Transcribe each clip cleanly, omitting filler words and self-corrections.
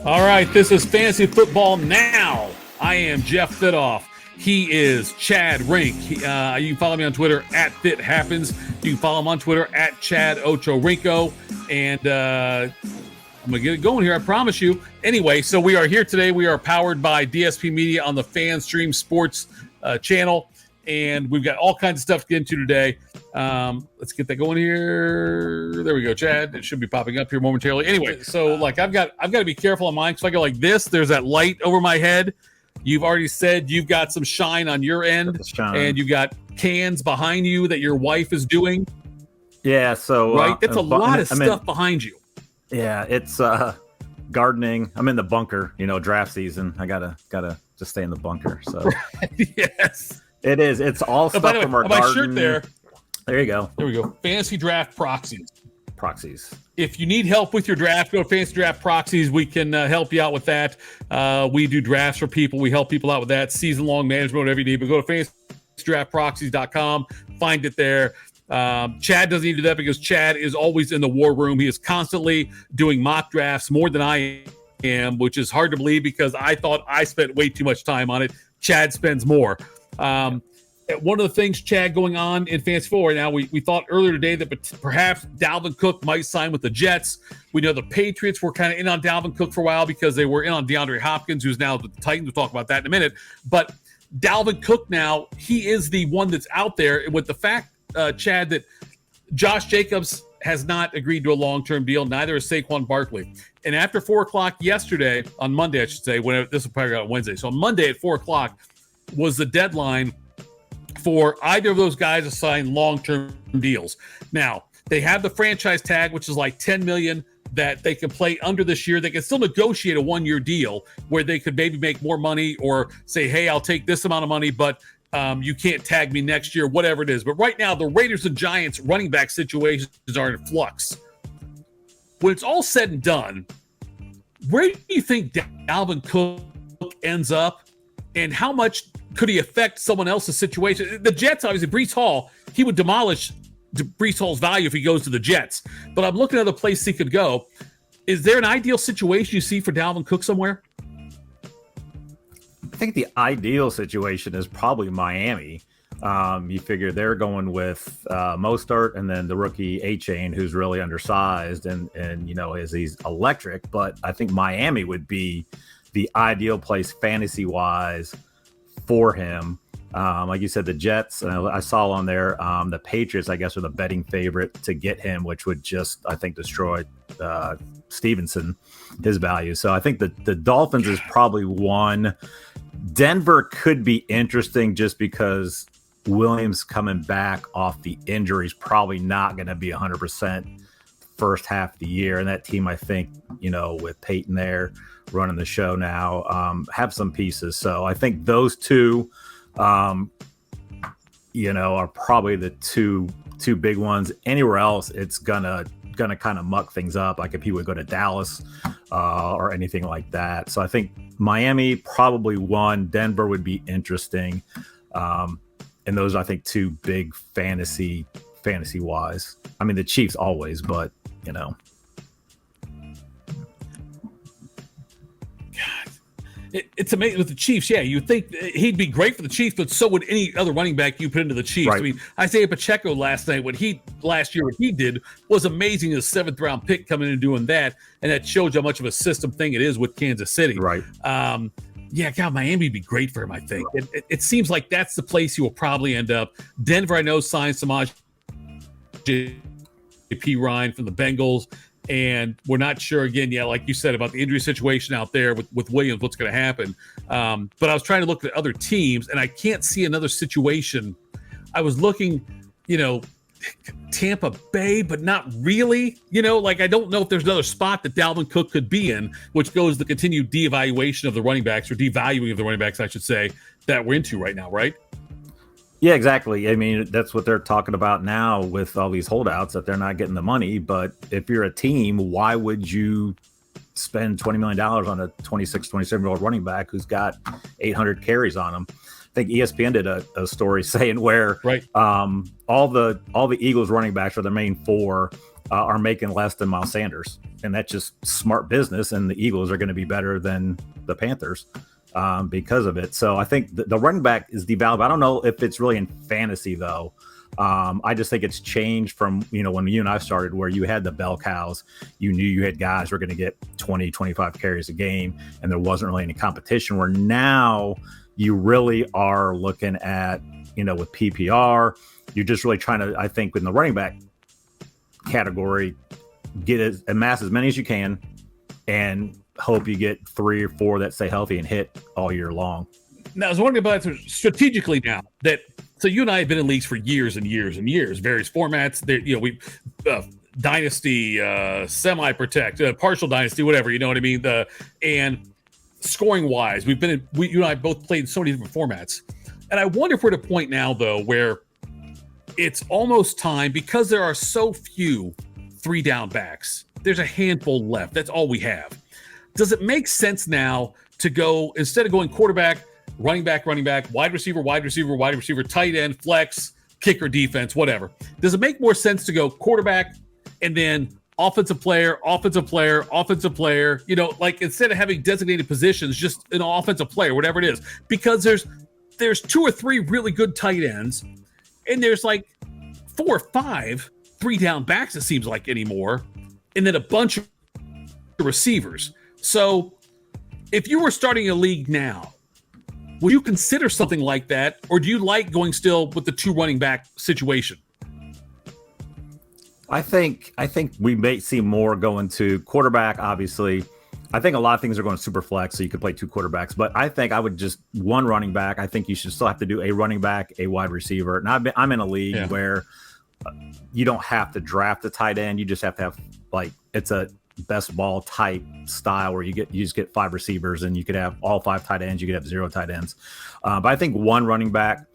All right, this is Fantasy Football Now. I am Jeff Fitoff. He is Chad Rink. You can follow me on Twitter at FitHappens. You can follow him on Twitter at Chad Ochorinco. And I'm going to get it going here, I promise you. Anyway, so we are here today. We are powered by DSP Media on the FanStream Sports channel. And we've got all kinds of stuff to get into today. Let's get that going here. There we go, Chad. It should be popping up here momentarily. Anyway, so like I've got to be careful on mine. So I go like this. There's that light over my head. You've already said you've got some shine on your end, and you've got cans behind you that your wife is doing. Yeah, so right, it's a lot of stuff behind you. Yeah, it's gardening. I'm in the bunker. Draft season. I gotta just stay in the bunker. So yes. It is. It's all stuff from our garden. My shirt there. There you go. There we go. Fantasy Draft Proxies. If you need help with your draft, go to Fantasy Draft Proxies. We can help you out with that. We do drafts for people. We help people out with that. Season-long management, whatever you need. But go to fantasydraftproxies.com. Find it there. Chad doesn't even do that because Chad is always in the war room. He is constantly doing mock drafts more than I am, which is hard to believe because I thought I spent way too much time on it. Chad spends more. One of the things, Chad, going on in Fantasy Football right now, we thought earlier today that perhaps Dalvin Cook might sign with the Jets. We know the Patriots were kind of in on Dalvin Cook for a while because they were in on DeAndre Hopkins, who's now the Titans. We'll talk about that in a minute. But Dalvin Cook now, he is the one that's out there with the fact, Chad, that Josh Jacobs has not agreed to a long-term deal. Neither has Saquon Barkley. And after 4 o'clock yesterday, on Monday, I should say, this will probably go on Wednesday. So on Monday at 4 o'clock was the deadline for either of those guys to sign long-term deals. Now, they have the franchise tag, which is like $10 million that they can play under this year. They can still negotiate a 1-year deal where they could maybe make more money or say, hey, I'll take this amount of money, but you can't tag me next year, whatever it is. But right now, the Raiders and Giants running back situations are in flux. When it's all said and done, where do you think Dalvin Cook ends up, and how much could he affect someone else's situation? The Jets, obviously, Breece Hall, he would demolish Breece Hall's value if he goes to the Jets. But I'm looking at other places he could go. Is there an ideal situation you see for Dalvin Cook somewhere? I think the ideal situation is probably Miami. You figure they're going with Mostert and then the rookie A-Chain, who's really undersized and he's electric. But I think Miami would be the ideal place fantasy-wise for him. Like you said, the Jets, I saw on there, the Patriots, I guess, are the betting favorite to get him, which would just, I think, destroy Stevenson, his value. So I think the Dolphins is probably one. Denver could be interesting just because Williams coming back off the injury is probably not going to be 100% first half of the year. And that team, I think, with Peyton there running the show now, have some pieces. So I think those two, are probably the two big ones. Anywhere else, it's gonna kind of muck things up. Like if he would go to Dallas or anything like that. So I think Miami probably one. Denver would be interesting. And those are, I think, two big fantasy wise. I mean, the Chiefs always, but It's amazing with the Chiefs. Yeah, you think he'd be great for the Chiefs, but so would any other running back you put into the Chiefs. Right. I mean, Isaiah Pacheco last year, what he did was amazing. His 7th round pick coming in and doing that, and that shows how much of a system thing it is with Kansas City. Right. Miami would be great for him, I think. It seems like that's the place he will probably end up. Denver, I know, signed Samaj P. Ryan from the Bengals. And we're not sure, again, like you said, about the injury situation out there with Williams, what's going to happen. But I was trying to look at other teams, and I can't see another situation. I was looking, Tampa Bay, but not really. I don't know if there's another spot that Dalvin Cook could be in, which goes the continued de-evaluation of the running backs, or devaluing of the running backs, I should say, that we're into right now, right? Yeah, exactly. I mean, that's what they're talking about now with all these holdouts, that they're not getting the money. But if you're a team, why would you spend $20 million on a 26, 27-year-old running back who's got 800 carries on him? I think ESPN did a story saying where all the Eagles running backs are the main four, are making less than Miles Sanders, and that's just smart business. And the Eagles are going to be better than the Panthers because of it. So I think the running back is devalued. I don't know if it's really in fantasy though. I just think it's changed from, when you and I started, where you had the bell cows. You knew you had guys who were going to get 20, 25 carries a game, and there wasn't really any competition, where now you really are looking at, with PPR, you're just really trying to, I think, in the running back category, amass as many as you can and hope you get 3 or 4 that stay healthy and hit all year long. Now, I was wondering about strategically now that, so you and I have been in leagues for years and years and years, various formats. We dynasty, semi-protect, partial dynasty, whatever, you know what I mean? And scoring wise, you and I both played in so many different formats. And I wonder if we're at a point now, though, where it's almost time, because there are so few 3-down backs. There's a handful left. That's all we have. Does it make sense now to go, instead of going quarterback, running back, wide receiver, tight end, flex, kicker, defense, whatever? Does it make more sense to go quarterback and then offensive player, like instead of having designated positions, just an offensive player, whatever it is? Because there's 2 or 3 really good tight ends, and there's like 4 or 5 3-down backs, it seems like, anymore, and then a bunch of receivers. So if you were starting a league now, would you consider something like that, or do you like going still with the 2 running back situation? I think we may see more going to quarterback, obviously. I think a lot of things are going super flex, so you could play 2 quarterbacks. But I think I would just 1 running back. I think you should still have to do a running back, a wide receiver. And I'm in a league where you don't have to draft a tight end. You just have to have, it's a best ball type style where you just get 5 receivers, and you could have all 5 tight ends. You could have 0 tight ends. But I think 1 running back,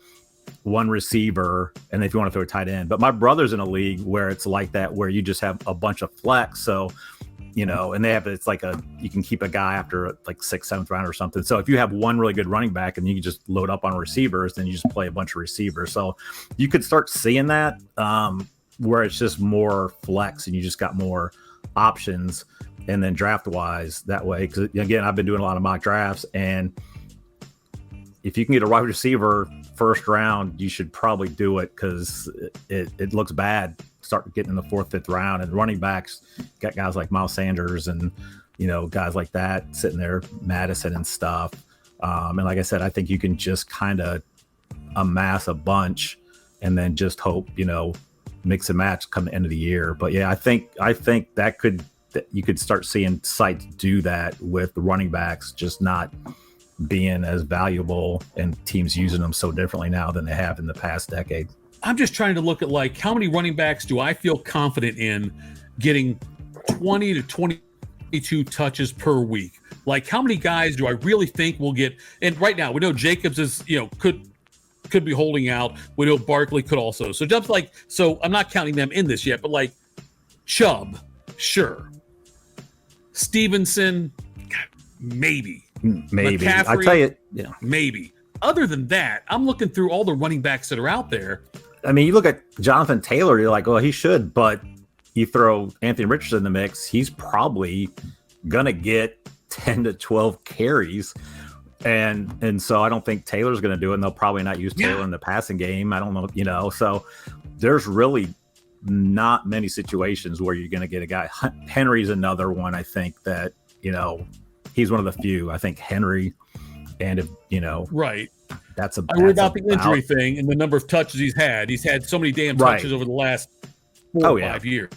1 receiver, and if you want to throw a tight end. But my brother's in a league where it's like that, where you just have a bunch of flex. So, and they have, you can keep a guy after like 6th, 7th round or something. So if you have 1 really good running back and you can just load up on receivers, then you just play a bunch of receivers. So you could start seeing that where it's just more flex and you just got more options. And then draft wise that way, because again, I've been doing a lot of mock drafts, and if you can get a wide receiver 1st round, you should probably do it, because it looks bad start getting in the 4th, 5th round. And running backs, got guys like Miles Sanders and guys like that sitting there, Madison and stuff. And like I said, I think you can just kind of amass a bunch and then just hope mix and match come the end of the year. But yeah, I think that you could start seeing sites do that with the running backs just not being as valuable, and teams using them so differently now than they have in the past decade. I'm just trying to look at how many running backs do I feel confident in getting 20 to 22 touches per week? How many guys do I really think will get? And right now we know Jacobs is, could be holding out. We know Barkley could also. So I'm not counting them in this yet, but Chubb, sure. Stevenson, maybe. McCaffrey, I tell you, maybe. Other than that, I'm looking through all the running backs that are out there. I mean, you look at Jonathan Taylor, you're like, well, he should, but you throw Anthony Richardson in the mix, he's probably gonna get 10 to 12 carries. And so I don't think Taylor's gonna do it, and they'll probably not use Taylor in the passing game. I don't know, so there's really not many situations where you're gonna get a guy. Henry's another one, I think, that he's one of the few. I think Henry, and if right, I worry about the injury thing and the number of touches he's had. He's had so many damn touches over the last 4 or 5 years.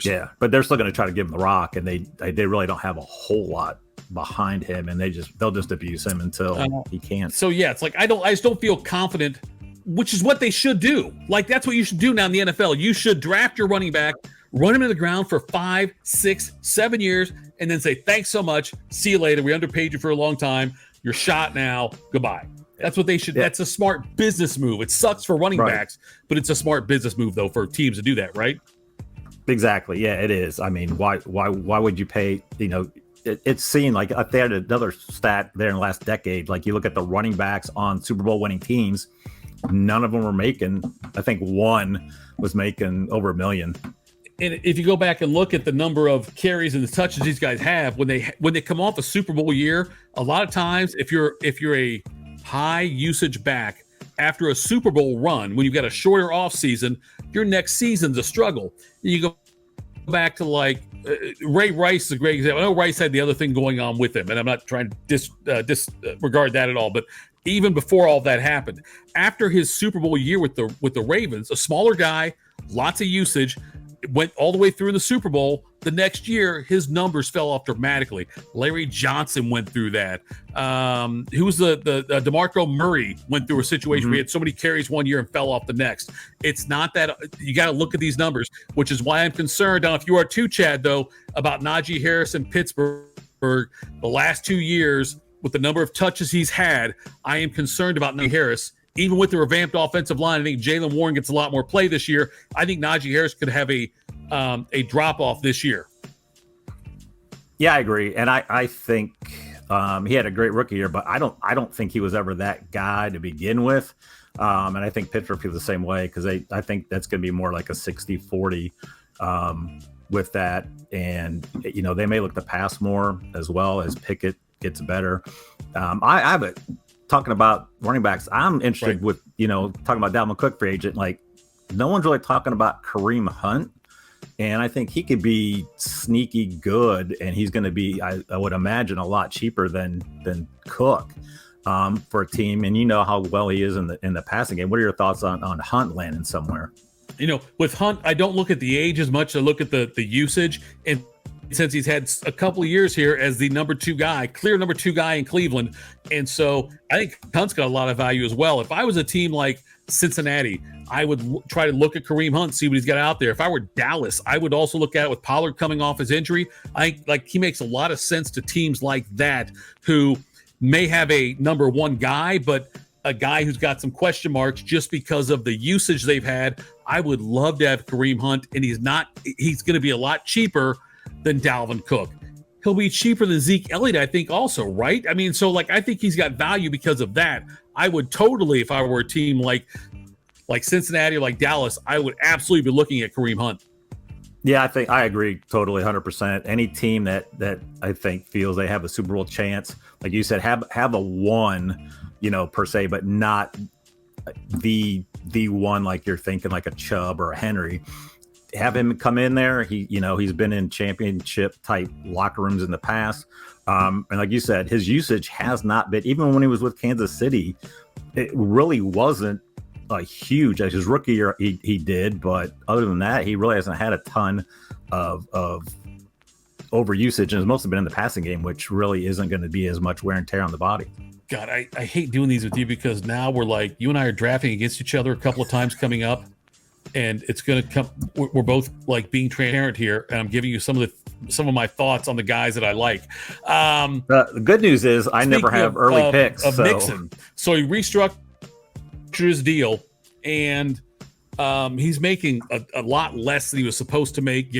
Yeah, but they're still going to try to give him the rock, and they really don't have a whole lot behind him, and they'll just abuse him until he can't. So yeah, it's I just don't feel confident, which is what they should do. That's what you should do now in the NFL. You should draft your running back, run him to the ground for 5, 6, 7 years, and then say, thanks so much. See you later. We underpaid you for a long time. You're shot now. Goodbye. That's what they should. Yeah. That's a smart business move. It sucks for running backs, but it's a smart business move, though, for teams to do that, right? Exactly. Yeah, it is. I mean, why would you pay, it's seen they had another stat there in the last decade. You look at the running backs on Super Bowl winning teams, none of them were making, I think one was making over $1 million. And if you go back and look at the number of carries and the touches these guys have when they come off a Super Bowl year, a lot of times if you're a high usage back after a Super Bowl run, when you've got a shorter off season, your next season's a struggle. You go back to like Ray Rice is a great example. I know Rice had the other thing going on with him, and I'm not trying to disregard that at all. But even before all that happened, after his Super Bowl year with the Ravens, a smaller guy, lots of usage, went all the way through the Super Bowl. The next year, his numbers fell off dramatically. Larry Johnson went through that. Who's the DeMarco Murray went through a situation where he had so many carries one year and fell off the next. It's not that you got to look at these numbers, which is why I'm concerned. I don't know if you are too, Chad, though, about Najee Harris in Pittsburgh. The last 2 years, with the number of touches he's had, I am concerned about Najee Harris. Even with the revamped offensive line, I think Jaylen Warren gets a lot more play this year. I think Najee Harris could have a drop-off this year. Yeah, I agree. And I think he had a great rookie year, but I don't think he was ever that guy to begin with. And I think Pittsburgh feels the same way because I think that's going to be more like a 60-40 with that. And, you know, they may look to pass more as well as Pickett gets better. I have it. Talking about running backs, I'm interested with, you know, talking about Dalvin Cook, free agent. Like, no one's really talking about Kareem Hunt. And I think he could be sneaky good. And he's going to be, I would imagine, a lot cheaper than Cook for a team. And you know how well he is in the passing game. What are your thoughts on Hunt landing somewhere? You know, with Hunt, I don't look at the age as much. I look at the usage. And since he's had a couple of years here as the clear number two guy in Cleveland. And so I think Hunt's got a lot of value as well. If I was a team like Cincinnati, I would try to look at Kareem Hunt, see what he's got out there. If I were Dallas, I would also look at it with Pollard coming off his injury. I think like he makes a lot of sense to teams like that who may have a number one guy, but a guy who's got some question marks just because of the usage they've had. I would love to have Kareem Hunt, and he's going to be a lot cheaper than Dalvin Cook. He'll be cheaper than Zeke Elliott, I think, also, right? I mean, so like I think he's got value because of that. I would totally, if I were a team like Cincinnati or like Dallas, I would absolutely be looking at Kareem Hunt. Yeah, I think I agree totally 100%. Any team that I think feels they have a Super Bowl chance, like you said, have a one, you know, per se, but not the one like you're thinking like a Chubb or a Henry. Have him come in there. He's been in championship type locker rooms in the past. And like you said, his usage has not been, even when he was with Kansas City, it really wasn't huge. As his rookie year, he did, but other than that, he really hasn't had a ton of over usage, and has mostly been in the passing game, which really isn't going to be as much wear and tear on the body. God, I hate doing these with you because now we're like, you and I are drafting against each other a couple of times coming up. And it's going to come. We're both like being transparent here, and I'm giving you some of my thoughts on the guys that I like. The good news is I never have early picks of Mixon. So he restructured his deal, and he's making a lot less than he was supposed to make.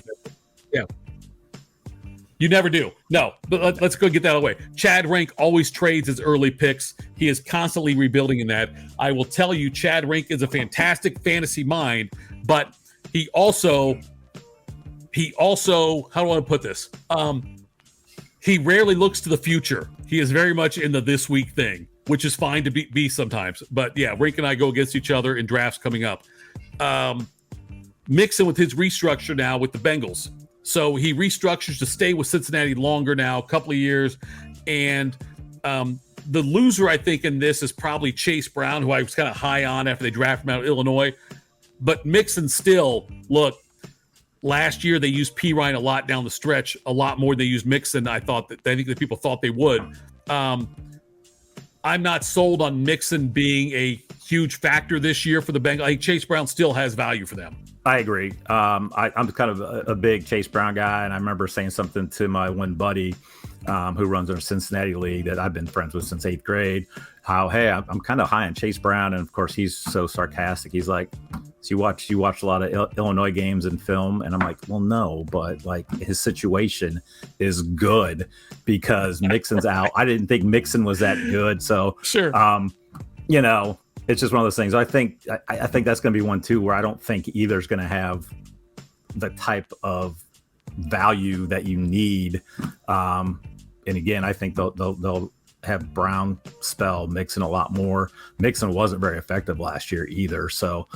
Yeah. You never do. No, but let's go get that out of the way. Chad Rink always trades his early picks. He is constantly rebuilding in that. I will tell you, Chad Rink is a fantastic fantasy mind, but he also, how do I put this? He rarely looks to the future. He is very much in the this week thing, which is fine to be sometimes. But yeah, Rink and I go against each other in drafts coming up. Mixon with his restructure now with the Bengals. So he restructures to stay with Cincinnati longer now, a couple of years. And the loser, I think, in this is probably Chase Brown, who I was kind of high on after they drafted him out of Illinois. But Mixon still, look, last year they used P. Ryan a lot down the stretch, a lot more than they used Mixon. I think that people thought they would. I'm not sold on Mixon being a huge factor this year for the Bengals. I think Chase Brown still has value for them. I agree. I'm kind of a big Chase Brown guy, and I remember saying something to my one buddy who runs our Cincinnati league that I've been friends with since 8th grade. How, hey, I'm kind of high on Chase Brown, and of course he's so sarcastic. He's like, "So you watch a lot of Illinois games and film?" And I'm like, "Well, no, but like his situation is good because Mixon's out. I didn't think Mixon was that good, so sure, you know." It's just one of those things. I think that's going to be one too, where I don't think either's going to have the type of value that you need. And again, I think they'll have Brown spell Mixon a lot more. Mixon wasn't very effective last year either. So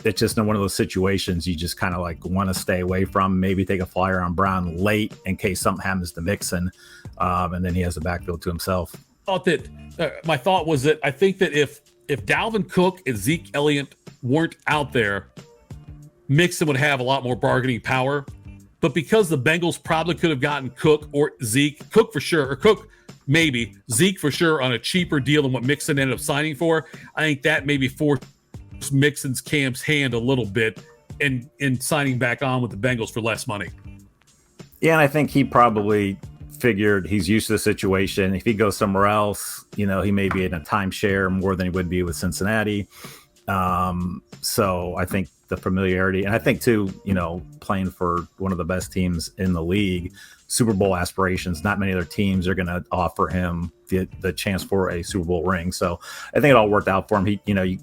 it's just one of those situations you just kind of like want to stay away from, maybe take a flyer on Brown late in case something happens to Mixon. And then he has the backfield to himself. My thought was that I think that if Dalvin Cook and Zeke Elliott weren't out there, Mixon would have a lot more bargaining power. But because the Bengals probably could have gotten Cook or Zeke, Cook for sure, or Cook maybe, Zeke for sure on a cheaper deal than what Mixon ended up signing for, I think that maybe forced Mixon's camp's hand a little bit in signing back on with the Bengals for less money. Yeah, and I think he probably figured he's used to the situation. If he goes somewhere else, he may be in a timeshare more than he would be with Cincinnati. So I think the familiarity, and I think too, playing for one of the best teams in the league, Super Bowl aspirations, not many other teams are going to offer him the chance for a Super Bowl ring. So I think it all worked out for him.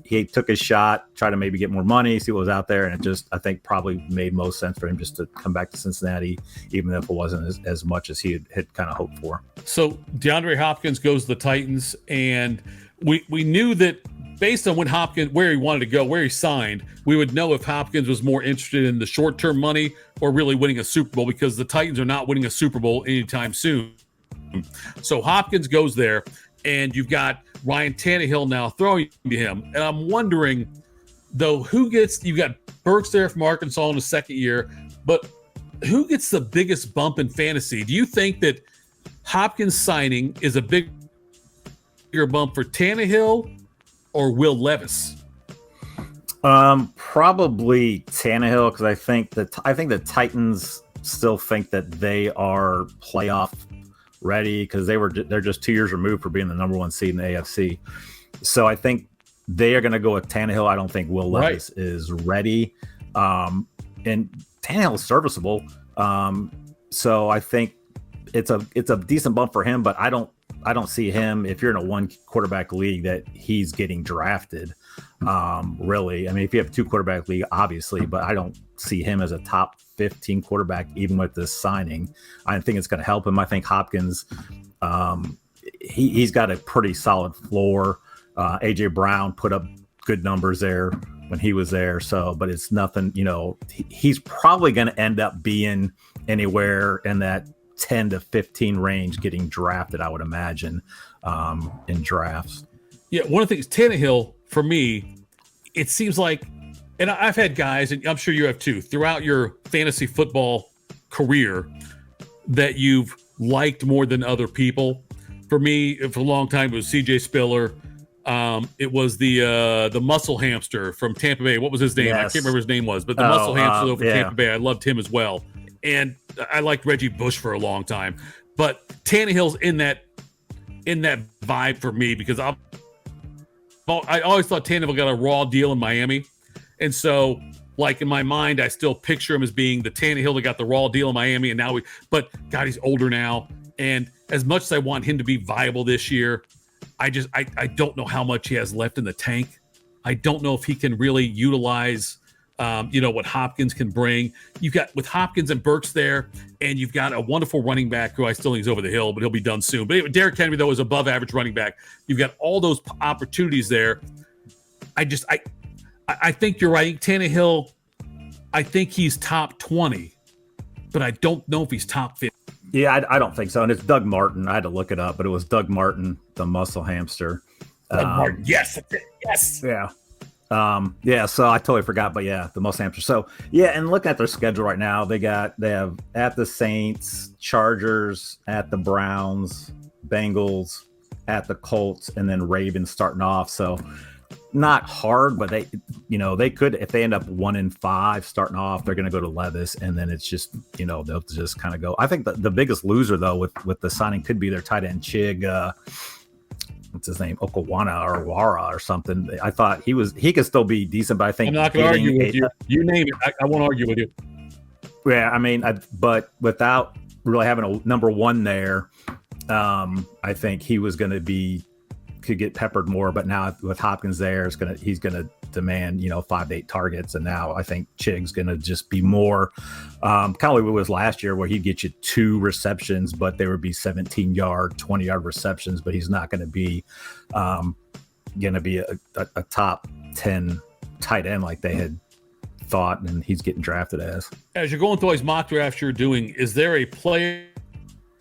He took his shot, tried to maybe get more money, see what was out there. And it just, I think probably made most sense for him just to come back to Cincinnati, even if it wasn't as much as he had kind of hoped for. So DeAndre Hopkins goes to the Titans, and we knew that based on where he wanted to go, where he signed, we would know if Hopkins was more interested in the short-term money or really winning a Super Bowl, because the Titans are not winning a Super Bowl anytime soon. So Hopkins goes there, and you've got Ryan Tannehill now throwing to him. And I'm wondering, though, you've got Burks there from Arkansas in the second year, but who gets the biggest bump in fantasy? Do you think that Hopkins signing is a bigger bump for Tannehill or Will Levis? Probably Tannehill, because I think the Titans still think that they are playoff ready, because they're just 2 years removed for being the number one seed in the AFC. So I think they are going to go with Tannehill. I don't think Will Levis is ready. And Tannehill is serviceable. So I think it's a decent bump for him, but I don't see him, if you're in a one quarterback league, that he's getting drafted. Really. I mean, if you have a 2 quarterback league, obviously, but I don't see him as a top 15 quarterback, even with this signing. I think it's going to help him. I think Hopkins, he's got a pretty solid floor. AJ Brown put up good numbers there when he was there. So, but it's nothing, he's probably going to end up being anywhere in that 10 to 15 range getting drafted, I would imagine, in drafts. Yeah, one of the things, Tannehill, for me, it seems like, and I've had guys, and I'm sure you have too, throughout your fantasy football career that you've liked more than other people. For me, for a long time, it was CJ Spiller. It was the muscle hamster from Tampa Bay. What was his name? Yes. I can't remember his name was, but the muscle hamster over Tampa Bay. I loved him as well. And I liked Reggie Bush for a long time. But Tannehill's in that vibe for me, because I always thought Tannehill got a raw deal in Miami. And so, like, in my mind, I still picture him as being the Tannehill that got the raw deal in Miami. And now but God, he's older now. And as much as I want him to be viable this year, I don't know how much he has left in the tank. I don't know if he can really utilize, what Hopkins can bring. You've got, with Hopkins and Burks there, and you've got a wonderful running back who I still think is over the hill, but he'll be done soon. But anyway, Derrick Henry, though, is above average running back. You've got all those opportunities there. I think you're right. Tannehill, I think he's top 20, but I don't know if he's top 50. Yeah, I don't think so. And it's Doug Martin. I had to look it up, but it was Doug Martin, the muscle hamster. Doug Martin. Yes. Yeah. So I totally forgot, but yeah, the muscle hamster. So yeah, and looking at their schedule right now, they have at the Saints, Chargers, at the Browns, Bengals, at the Colts, and then Ravens starting off. So not hard, but they could, if they end up 1-5 starting off, they're going to go to Levis, and then it's just, they'll just kind of go. I think the biggest loser though with the signing could be their tight end Chig, what's his name, Okawana or Wara or something. I thought he could still be decent, but I think I'm not going to argue with you. You name it, I won't argue with you. Yeah, I mean, but without really having a number one there, I think he was going to be could get peppered more, but now with Hopkins there, he's gonna demand 5 to 8 targets, and now I think Chig's gonna just be more kind of like it was last year, where he'd get you 2 receptions, but there would be 17-yard, 20-yard receptions, but he's not gonna be a top 10 tight end like they had thought, and he's getting drafted as. As you're going through all these mock drafts you're doing, is there a player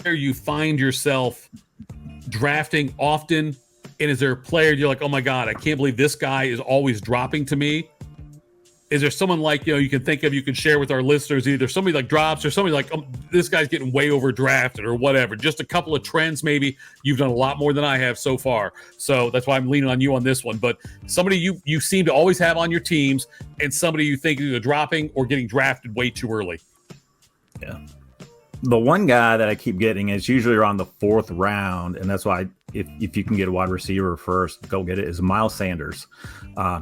you find yourself drafting often, and is there a player you're like, oh my god, I can't believe this guy is always dropping to me? Is there someone like you can think of, you can share with our listeners, either somebody like drops or somebody like, oh, this guy's getting way overdrafted or whatever? Just a couple of trends. Maybe you've done a lot more than I have so far, so that's why I'm leaning on you on this one. But somebody you seem to always have on your teams, and somebody you think is either dropping or getting drafted way too early. Yeah. The one guy that I keep getting is usually around the 4th round, and that's why if you can get a wide receiver first, go get it, is Miles Sanders.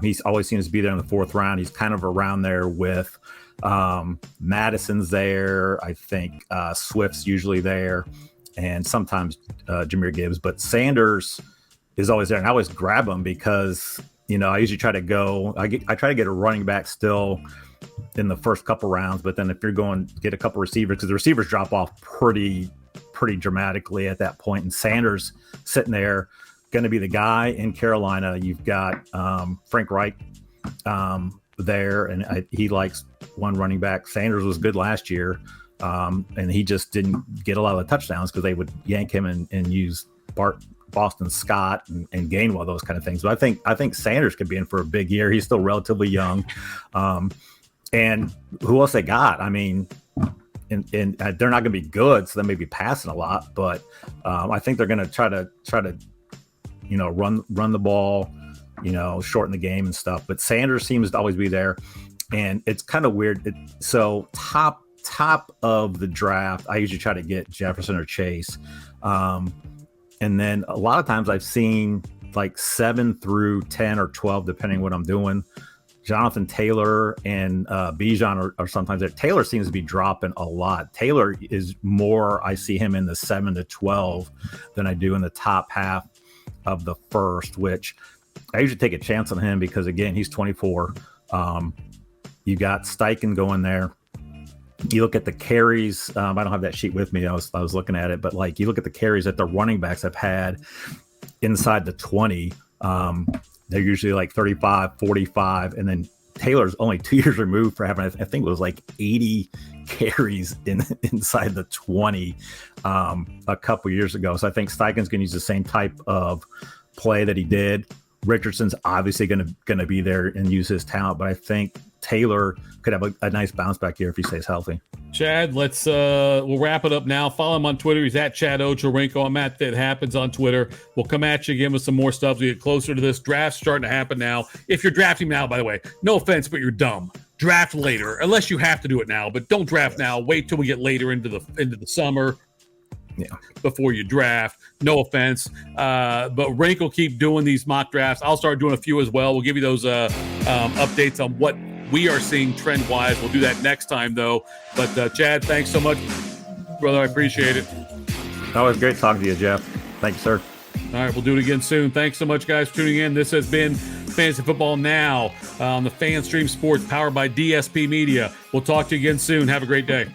He's always seems to be there in the 4th round. He's kind of around there with Madison's there. I think Swift's usually there, and sometimes Jahmyr Gibbs. But Sanders is always there, and I always grab him because I usually try to go. I try to get a running back still in the first couple rounds, but then if you're going to get a couple receivers, because the receivers drop off pretty dramatically at that point, and Sanders sitting there, going to be the guy. In Carolina, you've got Frank Reich there, and he likes one running back. Sanders was good last year, and he just didn't get a lot of the touchdowns because they would yank him and use Boston Scott and Gainwell, those kind of things. But I think Sanders could be in for a big year. He's still relatively young. And who else they got? I mean, and they're not going to be good, so they may be passing a lot. But I think they're going to try to run the ball, shorten the game and stuff. But Sanders seems to always be there, and it's kind of weird. So top of the draft, I usually try to get Jefferson or Chase, and then a lot of times I've seen like 7 through 10 or 12, depending what I'm doing. Jonathan Taylor and Bijan are sometimes there. Taylor seems to be dropping a lot. Taylor is more, I see him in the 7 to 12 than I do in the top half of the first, which I usually take a chance on him because, again, he's 24. You got Steichen going there. You look at the carries. I don't have that sheet with me. I was looking at it, but like you look at the carries that the running backs have had inside the 20. They're usually like 35, 45, and then Taylor's only 2 years removed for having, I think it was like 80 carries inside the 20 a couple years ago. So I think Steichen's going to use the same type of play that he did. Richardson's obviously going to be there and use his talent, but I think Taylor could have a nice bounce back here if he stays healthy. Chad, we'll wrap it up now. Follow him on Twitter. He's at Chad Ochorinco. I'm at That Happens on Twitter. We'll come at you again with some more stuff as we get closer to this. Draft's starting to happen now. If you're drafting now, by the way, no offense, but you're dumb. Draft later, unless you have to do it now, but don't draft now. Wait till we get later into the summer. Yeah, before you draft. No offense, but Rank will keep doing these mock drafts. I'll start doing a few as well. We'll give you those updates on what we are seeing trend-wise. We'll do that next time, though. But, Chad, thanks so much, brother. I appreciate it. Always great talking to you, Jeff. Thank you, sir. All right, we'll do it again soon. Thanks so much, guys, for tuning in. This has been Fantasy Football Now on the FanStream Sports, powered by DSP Media. We'll talk to you again soon. Have a great day.